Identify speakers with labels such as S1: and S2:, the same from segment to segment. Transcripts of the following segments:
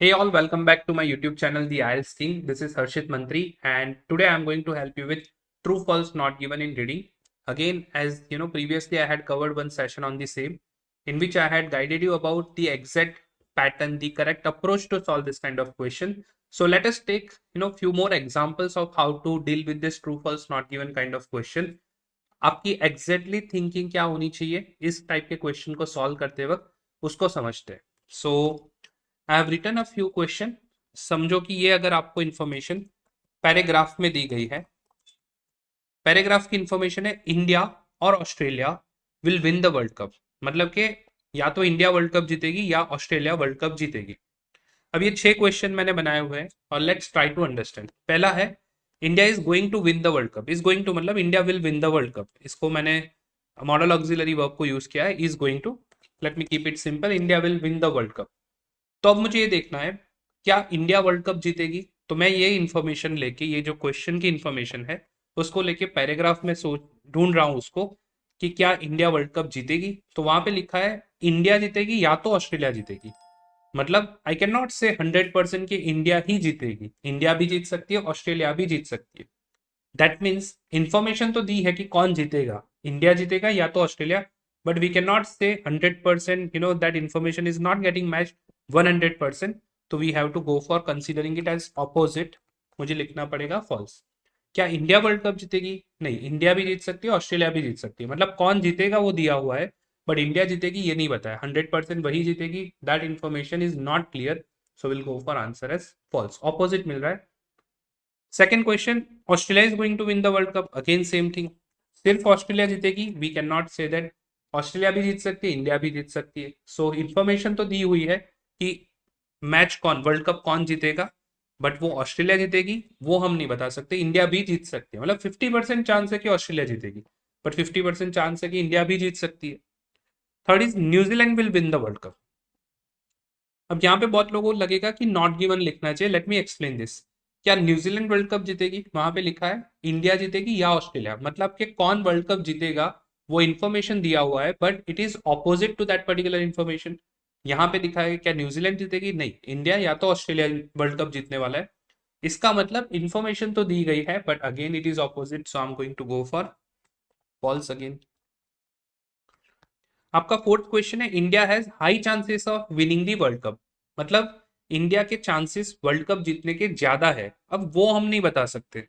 S1: Hey all, welcome back to my YouTube channel, The IELTS Team. This is Harshit Mantri, and today I'm going to help you with true false not given in reading. Again, as you know, previously I had covered one session on the same, in which I had guided you about the exact pattern, the correct approach to solve this kind of question. So let us take few more examples of how to deal with this true false not given kind of question. आपकी exactly thinking क्या होनी चाहिए इस type के question को solve करते वक्त उसको समझते हैं. So I have written a few question. समझो कि ये अगर आपको इंफॉर्मेशन पैराग्राफ में दी गई है. पैराग्राफ की इंफॉर्मेशन है इंडिया और Australia will win the world cup. मतलब कि या तो इंडिया वर्ल्ड कप जीतेगी या ऑस्ट्रेलिया वर्ल्ड कप जीतेगी. अब ये 6 क्वेश्चन मैंने बनाए हुए हैं और लेट्स ट्राई टू अंडरस्टैंड. पहला है India is going to win the world cup. Is going to मतलब India will win the world cup. इसको मैंने मॉडल ऑक्सिलरी वर्ब को यूज किया है, is going to. Let me keep it simple, India will win the world cup. तो अब मुझे ये देखना है क्या इंडिया वर्ल्ड कप जीतेगी. तो मैं ये इन्फॉर्मेशन लेके, ये जो क्वेश्चन की इन्फॉर्मेशन है उसको लेके पैराग्राफ में सोच ढूंढ रहा हूँ उसको कि क्या इंडिया वर्ल्ड कप जीतेगी. तो वहां पे लिखा है इंडिया जीतेगी या तो ऑस्ट्रेलिया जीतेगी. मतलब आई कैन नॉट से 100% कि इंडिया ही जीतेगी. इंडिया भी जीत सकती है, ऑस्ट्रेलिया भी जीत सकती है. दैट मीन्स इंफॉर्मेशन तो दी है कि कौन जीतेगा, इंडिया जीतेगा या तो Australia. But we can not say 100%, that information is not getting match 100%. तो we have to go for considering it as opposite. मुझे लिखना पड़ेगा फॉल्स. क्या इंडिया वर्ल्ड कप जीतेगी? नहीं, इंडिया भी जीत सकती है, ऑस्ट्रेलिया भी जीत सकती है. मतलब कौन जीतेगा वो दिया हुआ है, बट इंडिया जीतेगी ये नहीं बताया. 100% वही जीतेगी. That information is not clear. So will go for answer as false. Opposite मिल रहा है. Second question, Australia is going to win the world cup. Again same thing. सिर्फ ऑस्ट्रेलिया जीतेगी? We can not say that. Australia भी जीत सकती है, India भी जीत सकती है. सो इंफॉर्मेशन तो दी हुई है कि मैच कौन, वर्ल्ड कप कौन जीतेगा, बट वो ऑस्ट्रेलिया जीतेगी वो हम नहीं बता सकते. इंडिया भी जीत सकती है. मतलब 50% चांस है कि ऑस्ट्रेलिया जीतेगी, बट 50% चांस है कि इंडिया भी जीत सकती है. Third is New Zealand will win the world cup. अब यहाँ पे बहुत लोगों को लगेगा कि नॉट गिवन लिखना चाहिए. Let me explain this. क्या न्यूजीलैंड वर्ल्ड कप जीतेगी? वहां पे लिखा है इंडिया जीतेगी या ऑस्ट्रेलिया. मतलब कि कौन वर्ल्ड कप जीतेगा वो इन्फॉर्मेशन दिया हुआ है, but it is opposite to that particular information. यहाँ पे लिखा है क्या न्यूजीलैंड जीतेगी? नहीं, इंडिया या तो ऑस्ट्रेलिया वर्ल्ड कप जीतने वाला है. इसका मतलब इंफॉर्मेशन तो दी गई है, but again it is opposite. So I am going to go for false again. आपका फोर्थ क्वेश्चन है India has high chances of winning the world cup. मतलब इंडिया के चांसेस वर्ल्ड कप जीतने के ज्यादा है. अब वो हम नहीं बता सकते.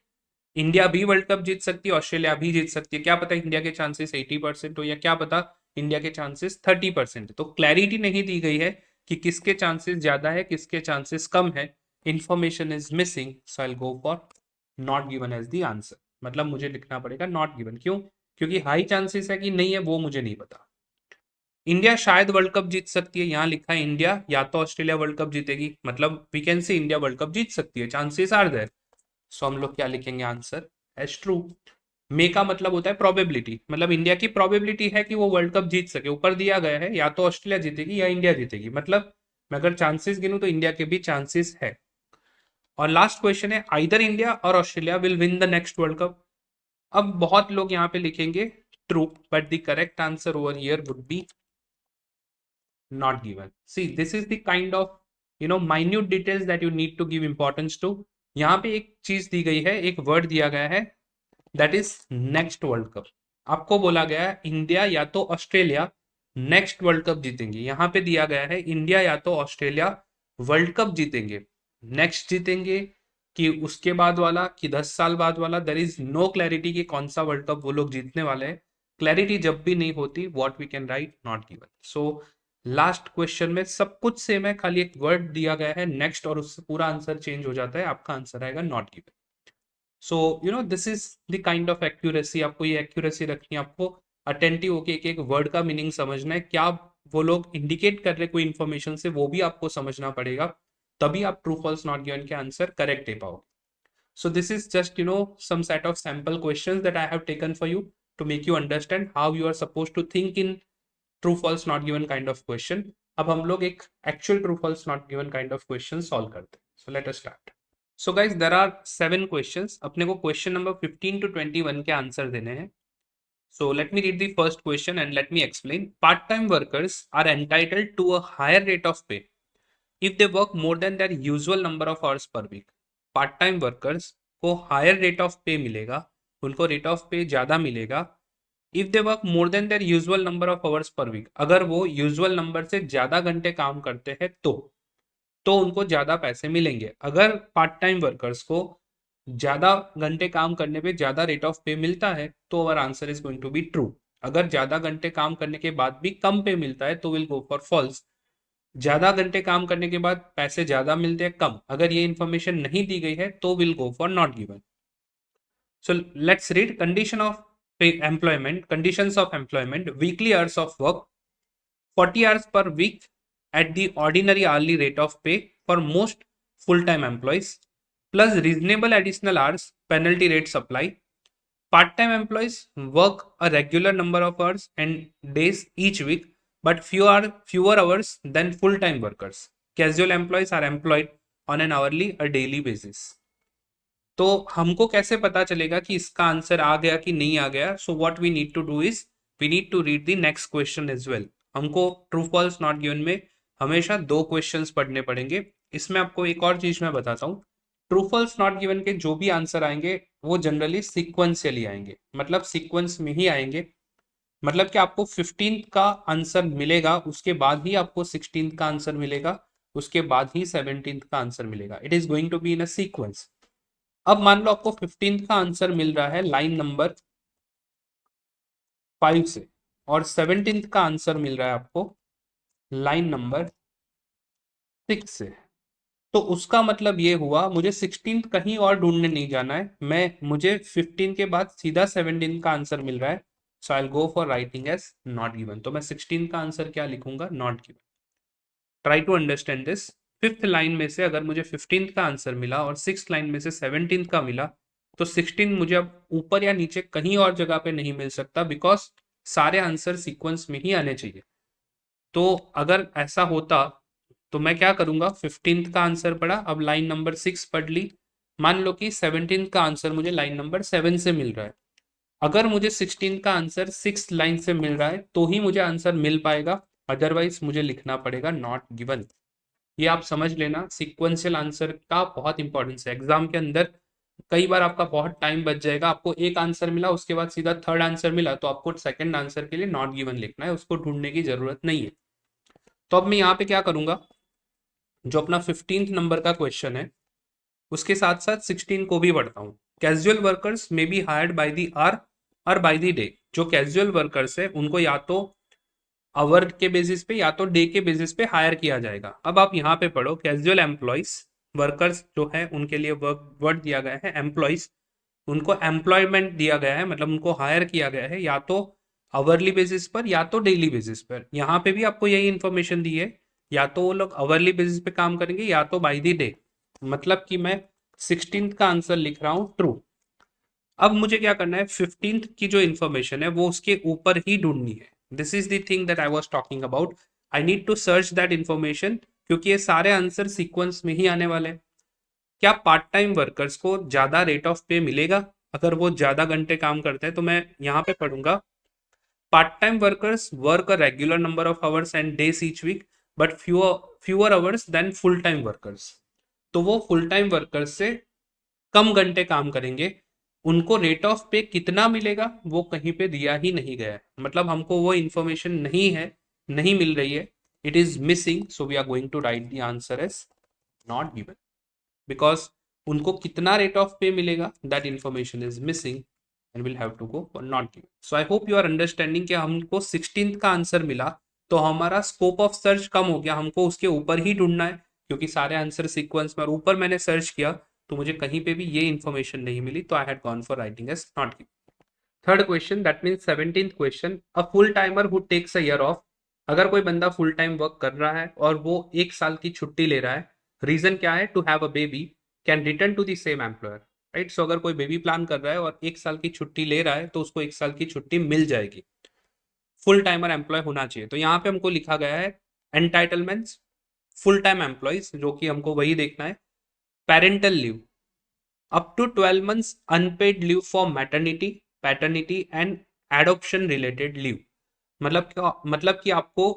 S1: इंडिया भी वर्ल्ड कप जीत सकती है, ऑस्ट्रेलिया भी जीत सकती है. क्या पता इंडिया के चांसेस 80% हो, या क्या पता इंडिया के चांसेस 30%. तो क्लैरिटी नहीं दी गई है कि किसके चांसेस ज्यादा है, किसके चांसेस कम है. Information is missing. So I go for not given as the answer. मतलब मुझे लिखना पड़ेगा नॉट गिवन. क्यों? क्योंकि हाई चांसेस है कि नहीं है वो मुझे नहीं पता. इंडिया शायद वर्ल्ड कप जीत सकती है. यहाँ लिखा है इंडिया या तो ऑस्ट्रेलिया वर्ल्ड कप जीतेगी. मतलब we can say India world cup जीत सकती है, चांसेस आर देयर. सो हम लोग क्या लिखेंगे आंसर एज ट्रू. मे का मतलब होता है प्रोबेबिलिटी. मतलब इंडिया की प्रोबेबिलिटी है कि वो वर्ल्ड कप जीत सके. ऊपर दिया गया है या तो ऑस्ट्रेलिया जीतेगी या इंडिया जीतेगी. मतलब मैं अगर चांसेस गिनूं तो इंडिया के भी चांसेस है. और लास्ट क्वेश्चन है आइदर इंडिया और Australia will win the next world cup. अब बहुत लोग यहाँ पे लिखेंगे true, but the correct answer over here would be not given. See, this is the kind of minute details that you need to give importance to. यहाँ पे एक चीज दी गई है, एक वर्ड दिया गया है, that is next world cup. आपको बोला गया है इंडिया या तो ऑस्ट्रेलिया नेक्स्ट वर्ल्ड कप जीतेंगे. यहाँ पे दिया गया है इंडिया या तो ऑस्ट्रेलिया वर्ल्ड कप जीतेंगे. नेक्स्ट जीतेंगे कि उसके बाद वाला कि 10 साल बाद वाला, देर इज नो क्लैरिटी कि कौन सा वर्ल्ड कप वो लोग जीतने वाले हैं. क्लैरिटी जब भी नहीं होती, what we can write not given. So last question में सब कुछ सेम है, खाली एक वर्ड दिया गया है नेक्स्ट और उससे पूरा आंसर चेंज हो जाता है. आपका आंसर आएगा not given. So this is the kind of accuracy. आपको ये एक्यूरेसी रखनी है. आपको अटेंटिव होके एक एक वर्ड का मीनिंग समझना है. क्या वो लोग इंडिकेट कर रहे कोई इंफॉर्मेशन से, वो भी आपको समझना पड़ेगा. तभी आप ट्रू फॉल्स नॉट गिवन के आंसर करेक्ट दे पाओगे. So this is just some set of sample questions that I have taken for you to make you understand how you are supposed to think in true false not given kind of question. अब हम लोग एक actual true false not given kind of question solve करते हैं. So let us start. So guys, there are 7 questions. अपने को question number 15 to 21 के answer देने हैं. So let me read the first question and let me explain. Part-time workers are entitled to a higher rate of pay. If they work more than their usual number of hours per week, part time workers को higher rate of pay मिलेगा, उनको rate of pay ज़्यादा मिलेगा if they work more than their usual number of hours per week, अगर वो usual number से ज़्यादा घंटे काम करते हैं तो उनको ज़्यादा पैसे मिलेंगे। अगर पार्ट टाइम वर्कर्स को ज़्यादा घंटे काम करने पे ज़्यादा रेट ऑफ पे मिलता है तो our answer is going to be true. अगर ज़्यादा घंटे काम करने के बाद भी कम पे मिलता है तो विल गो फॉर फॉल्स। ज़्यादा घंटे काम करने के बाद पैसे ज़्यादा मिलते हैं कम, अगर ये इन्फॉर्मेशन नहीं दी गई है तो will go for not given. So let's read condition of employment, conditions of employment, weekly hours of work, 40 hours per week at the ordinary hourly rate of pay for most full-time employees, plus reasonable additional hours, penalty rates apply. Part-time employees work a regular number of hours and days each week, but fewer hours than full-time workers. Casual employees are employed on an hourly or daily basis. तो हमको कैसे पता चलेगा कि इसका answer आ गया कि नहीं आ गया? So what we need to do is we need to read the next question as well. हमको ट्रू फॉल्स नॉट गिवन में हमेशा 2 क्वेश्चंस पढ़ने पड़ेंगे। इसमें आपको एक और चीज मैं बताता हूँ, ट्रू फॉल्स नॉट गिवन के जो भी आंसर आएंगे वो जनरली सीक्वेंशियली आएंगे, मतलब सीक्वेंस में ही आएंगे। मतलब कि आपको 15th का आंसर मिलेगा, उसके बाद ही आपको 16th का आंसर मिलेगा, उसके बाद ही 17th का आंसर मिलेगा। It is going to be in a sequence. अब मान लो आपको 15th का आंसर मिल रहा है लाइन नंबर 5 से और 17th का आंसर मिल रहा है आपको लाइन नंबर 6 से, तो उसका मतलब ये हुआ मुझे 16th कहीं और ढूंढने नहीं जाना है, मुझे 15 के बाद सीधा 17 का आंसर मिल रहा है। So I will go for writing as not given. तो मैं 16 का आंसर क्या लिखूंगा? Not given. Try to understand this. 5th line में से अगर मुझे 15th का आंसर मिला और 6th लाइन में से 17th का मिला तो 16 मुझे अब ऊपर या नीचे कहीं और जगह पे नहीं मिल सकता, बिकॉज सारे आंसर सीक्वेंस में ही आने चाहिए। तो अगर ऐसा होता तो मैं क्या करूंगा? 15th का आंसर पढ़ा, अब लाइन नंबर 6 पढ़ ली। मान लो कि 17th का आंसर मुझे लाइन नंबर 7 से मिल रहा है। अगर मुझे 16 का आंसर 6 लाइन से मिल रहा है तो ही मुझे आंसर मिल पाएगा, अदरवाइज मुझे लिखना पड़ेगा नॉट गिवन। ये आप समझ लेना, सीक्वेंशियल आंसर का बहुत इंपॉर्टेंस है। एग्जाम के अंदर कई बार आपका बहुत टाइम बच जाएगा, आपको एक आंसर मिला उसके बाद सीधा थर्ड आंसर मिला तो आपको सेकंड आंसर के लिए नॉट गिवन लिखना है, उसको ढूंढने की जरूरत नहीं है। तो अब मैं यहाँ पे क्या करूंगा, जो अपना 15th नंबर का क्वेश्चन है उसके साथ साथ 16 को भी पढ़ता हूँ। Casual workers may be hired by the hour और बाय द डे। जो कैजुअल वर्कर्स है उनको या तो आवर के बेसिस पे या तो डे के बेसिस पे हायर किया जाएगा। अब आप यहाँ पे पढ़ो, कैजुअल एम्प्लॉयज वर्कर्स जो है उनके लिए वर्ड दिया गया है एम्प्लॉयज, उनको एम्प्लॉयमेंट दिया गया है, मतलब उनको हायर किया गया है या तो आवरली बेसिस पर या तो डेली बेसिस पर। यहाँ पे भी आपको यही इन्फॉर्मेशन दी है, या तो वो लोग आवरली बेसिस पे काम करेंगे या तो बाई दी डे। मतलब कि मैं 16th का आंसर लिख रहा हूँ ट्रू। अब मुझे क्या करना है, 15th की जो इन्फॉर्मेशन है वो उसके ऊपर ही ढूंढनी है। This is the thing that I was talking about. I need to search that information, क्योंकि ये सारे आंसर सीक्वेंस में ही आने वाले हैं। क्या पार्ट टाइम वर्कर्स को ज्यादा रेट ऑफ पे मिलेगा अगर वो ज्यादा घंटे काम करते हैं? तो मैं यहाँ पे पढ़ूंगा, part time workers work a regular number of hours and days each week but fewer hours than full time workers. तो वो फुल टाइम वर्कर्स से कम घंटे काम करेंगे, उनको रेट ऑफ पे कितना मिलेगा वो कहीं पे दिया ही नहीं गया है, मतलब हमको वो इंफॉर्मेशन नहीं है, नहीं मिल रही है, it is missing. So we are going to write the answer as not given, because उनको कितना रेट ऑफ पे मिलेगा that information is missing and will have to go for not given. So I hope you are understanding कि हमको 16th का answer मिला तो हमारा scope of search कम हो गया, हमको उसके ऊपर ही ढूंढना है, क्योंकि सारे आंसर सीक्वेंस में और ऊपर मैंने सर्च किया तो मुझे कहीं पे भी ये इन्फॉर्मेशन नहीं मिली, तो I had gone for writing as not given. Third question, that means 17th question, a full timer who takes a year off. अगर कोई बंदा फुल टाइम वर्क कर रहा है और वो 1 साल की छुट्टी ले रहा है, रीजन क्या है? To have a baby, can return to the same employer, right. So अगर कोई बेबी प्लान कर रहा है और 1 साल की छुट्टी ले रहा है तो उसको 1 साल की छुट्टी मिल जाएगी। फुल टाइमर एम्प्लॉय होना चाहिए, तो यहाँ पे हमको लिखा गया है एंटाइटलमेंट्स फुल टाइम एम्प्लॉयज, जो कि हमको वही देखना है। Parental leave, up to 12 months unpaid leave for maternity, paternity and adoption related leave. मतलब क्या? मतलब कि आपको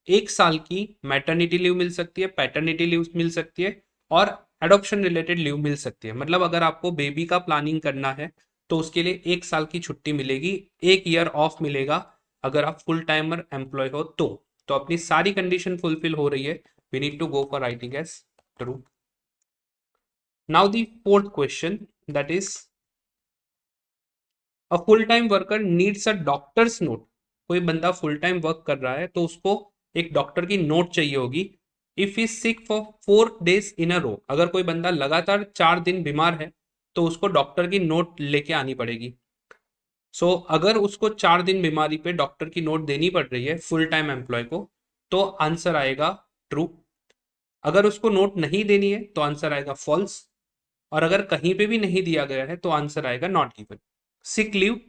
S1: 1 साल की मैटरनिटी लीव मिल सकती है, पैटर्निटी लीव मिल सकती है और एडॉप्शन रिलेटेड लीव मिल सकती है। मतलब अगर आपको बेबी का प्लानिंग करना है तो उसके लिए 1 साल की छुट्टी मिलेगी, 1 ईयर ऑफ मिलेगा अगर आप फुल टाइमर एम्प्लॉय हो तो अपनी सारी कंडीशन फुलफिल हो रही है, we need to go for writing as true. Now the fourth question, that is a full time worker needs a doctor's note. कोई बंदा फुल टाइम वर्क कर रहा है तो उसको एक डॉक्टर की नोट चाहिए होगी। If is sick for 4 days इन अ रो, अगर कोई बंदा लगातार 4 दिन बीमार है तो उसको डॉक्टर की नोट लेके आनी पड़ेगी। सो अगर उसको 4 दिन बीमारी पे डॉक्टर की नोट देनी पड़ रही है फुल टाइम एम्प्लॉय को, तो आंसर आएगा ट्रू। अगर उसको नोट नहीं देनी है तो आंसर आएगा फॉल्स, और अगर कहीं पे भी नहीं दिया गया है तो आंसर आएगा not given. Sick leave,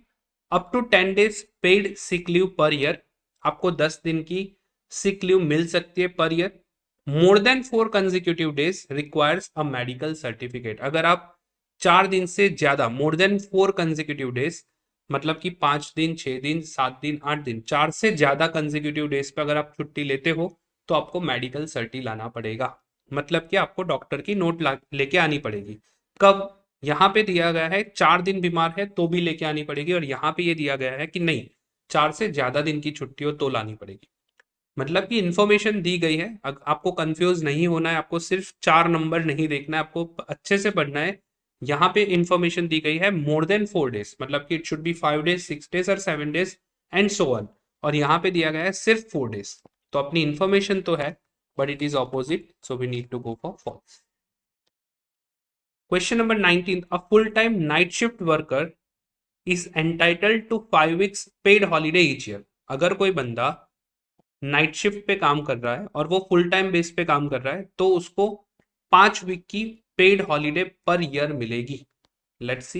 S1: up to 10 days paid sick leave per year, आपको 10 दिन की सिक लीव मिल सकती है per year. More than 4 consecutive days requires a medical certificate, अगर आप 4 दिन से ज्यादा, मोर देन 4 कंजिक्यूटिव डेज, मतलब कि 5 दिन, 6 दिन, 7 दिन, 8 दिन, 4 से ज्यादा कंजिक्यूटिव डेज पे अगर आप छुट्टी लेते हो तो आपको मेडिकल सर्टी लाना पड़ेगा। मतलब कि आपको डॉक्टर की नोट लेके आनी पड़ेगी। कब? यहाँ पे दिया गया है 4 दिन बीमार है तो भी लेके आनी पड़ेगी, और यहाँ पे ये दिया गया है कि नहीं, 4 से ज्यादा दिन की छुट्टी हो तो लानी पड़ेगी। मतलब कि इंफॉर्मेशन दी गई है, आपको कंफ्यूज नहीं होना है, आपको सिर्फ 4 नंबर नहीं देखना है, आपको अच्छे से पढ़ना है। यहाँ पे इंफॉर्मेशन दी गई है मोर देन 4 days, मतलब कि it should be 5 days, 6 days और 7 days एंड सो ऑन, और यहाँ पे दिया गया है सिर्फ 4 days। तो अपनी इंफॉर्मेशन तो है but it is opposite, so we need to go for false. Question number 19, a full time night shift worker is entitled to 5 weeks paid holiday each year. अगर कोई बंदा नाइट शिफ्ट पे काम कर रहा है और वो फुल टाइम बेस पे काम कर रहा है तो उसको 5 वीक की पेड हॉलीडे पर ईयर मिलेगी। Let's see,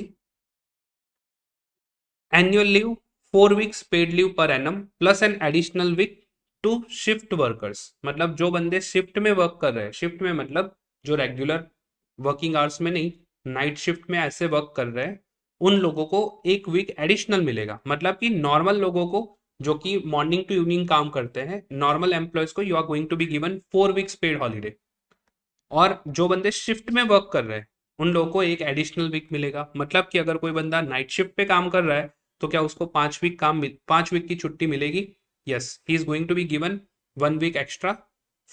S1: annual leave 4 weeks paid leave per annum plus an additional week to shift workers. मतलब जो बंदे शिफ्ट में वर्क कर रहे हैं, शिफ्ट में मतलब जो रेगुलर वर्किंग आवर्स में नहीं, नाइट शिफ्ट में ऐसे वर्क कर रहे हैं, उन लोगों को 1 वीक एडिशनल मिलेगा। मतलब कि नॉर्मल लोगों को जो कि मॉर्निंग टू इवनिंग काम करते हैं, नॉर्मल एम्प्लॉयज को you are going to be given 4 weeks paid holiday, और जो बंदे शिफ्ट में वर्क कर रहे हैं उन लोगों को एक एडिशनल वीक मिलेगा। मतलब कि अगर कोई बंदा नाइट शिफ्ट पे काम कर रहा है तो क्या उसको 5 वीक की छुट्टी मिलेगी? Yes, he is going to be given 1 week extra,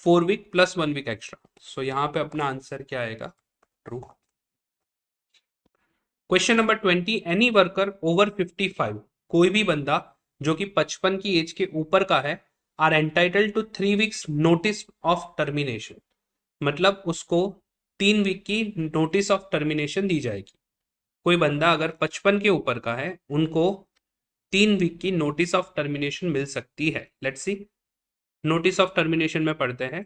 S1: 4 week plus 1 week extra. So यहाँ पे अपना आंसर क्या आएगा? True. Question number 20, any worker over 55, कोई भी बंदा जो कि 55 की एज के ऊपर का है, are entitled to 3 weeks notice of termination. मतलब उसको 3 वीक की नोटिस ऑफ टर्मिनेशन दी जाएगी। कोई बंदा अगर 55 के ऊपर का है उनको 3 वीक की नोटिस ऑफ टर्मिनेशन मिल सकती है। Let's see, notice of termination में पढ़ते हैं।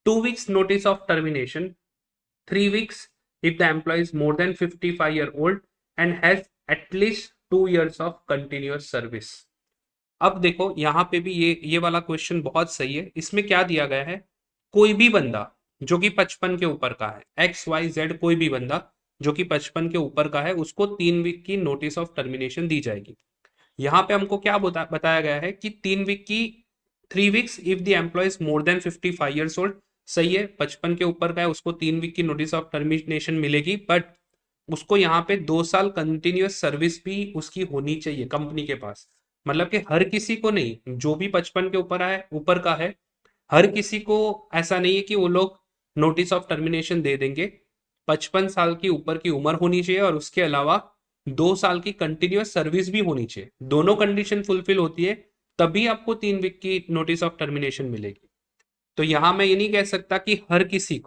S1: 2 weeks notice of termination, 3 weeks if the employee is more than 55 year old and has at least 2 years of continuous service। अब देखो यहाँ पे भी ये वाला क्वेश्चन बहुत सही है। इसमें क्या दिया गया है, कोई भी बंदा जो कि 55 के ऊपर का है, XYZ कोई भी बंदा जो कि 55 के ऊपर का है, उसको 3 वीक की नोटिस ऑफ टर्मिनेशन दी जाएगी। यहाँ पे हमको क्या बताया गया है कि 3 वीक की, 3 weeks if the employee is more than 55 years old। सही है, 55 के ऊपर का है, उसको 3 वीक की नोटिस ऑफ टर्मिनेशन मिलेगी, बट उसको यहाँ पे 2 साल कंटिन्यूस सर्विस भी उसकी होनी चाहिए कंपनी के पास। मतलब कि हर किसी को नहीं, जो भी 55 के ऊपर का है, हर किसी को ऐसा नहीं है कि वो लोग नोटिस ऑफ टर्मिनेशन दे देंगे। 55 साल की ऊपर की उम्र होनी चाहिए और उसके अलावा 2 साल की कंटिन्यूस सर्विस भी होनी चाहिए। दोनों कंडीशन फुलफिल होती है तभी आपको 3 वीक की नोटिस ऑफ टर्मिनेशन मिलेगी। तो यहां मैं ये नहीं कह सकता कि हर किसी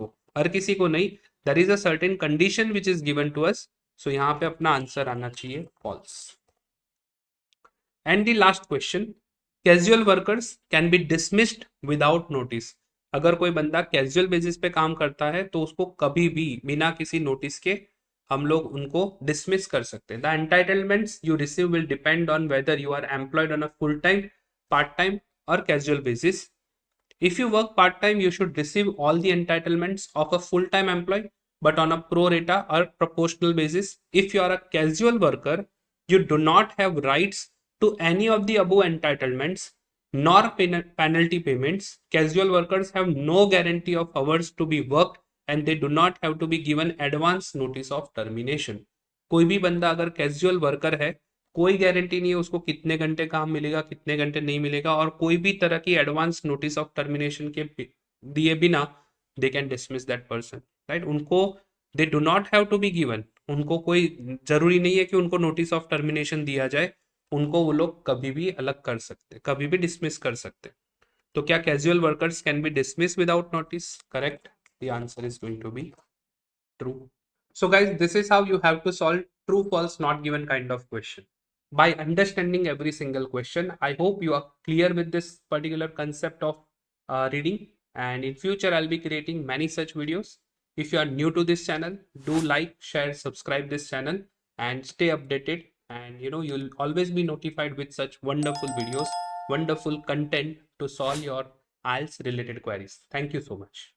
S1: को नहीं, there is a certain condition which is given to us. So यहाँ पे अपना आंसर आना चाहिए false. And the last question, casual workers can be dismissed without notice. अगर कोई बंदा कैजुअल बेसिस पे काम करता है तो उसको कभी भी बिना किसी नोटिस के हम लोग उनको डिसमिस कर सकते हैं। The entitlements you receive will depend on whether you are employed on a full time, part time और casual basis. If you work part-time, you should receive all the entitlements of a full-time employee, but on a pro rata or proportional basis. If you are a casual worker, you do not have rights to any of the above entitlements, nor penalty payments. Casual workers have no guarantee of hours to be worked and they do not have to be given advance notice of termination. कोई भी बंदा अगर casual worker है, कोई guarantee नहीं है उसको कितने घंटे काम मिलेगा, कितने घंटे नहीं मिलेगा, और कोई भी तरह की एडवांस नोटिस ऑफ टर्मिनेशन के दिए बिना they can dismiss that person, right. उनको they do not have to be given, उनको कोई जरूरी नहीं है कि उनको नोटिस ऑफ टर्मिनेशन दिया जाए, उनको वो लोग कभी भी अलग कर सकते, कभी भी डिसमिस कर सकते. तो क्या casual workers can be dismiss without notice? Correct. The answer is going to be true. So guys, this is how you have to solve true, false, not given kind of question. By understanding every single question, I hope you are clear with this particular concept of reading. And in future, I'll be creating many such videos. If you are new to this channel, do like, share, subscribe this channel and stay updated. And you'll always be notified with such wonderful videos, wonderful content to solve your IELTS related queries. Thank you so much.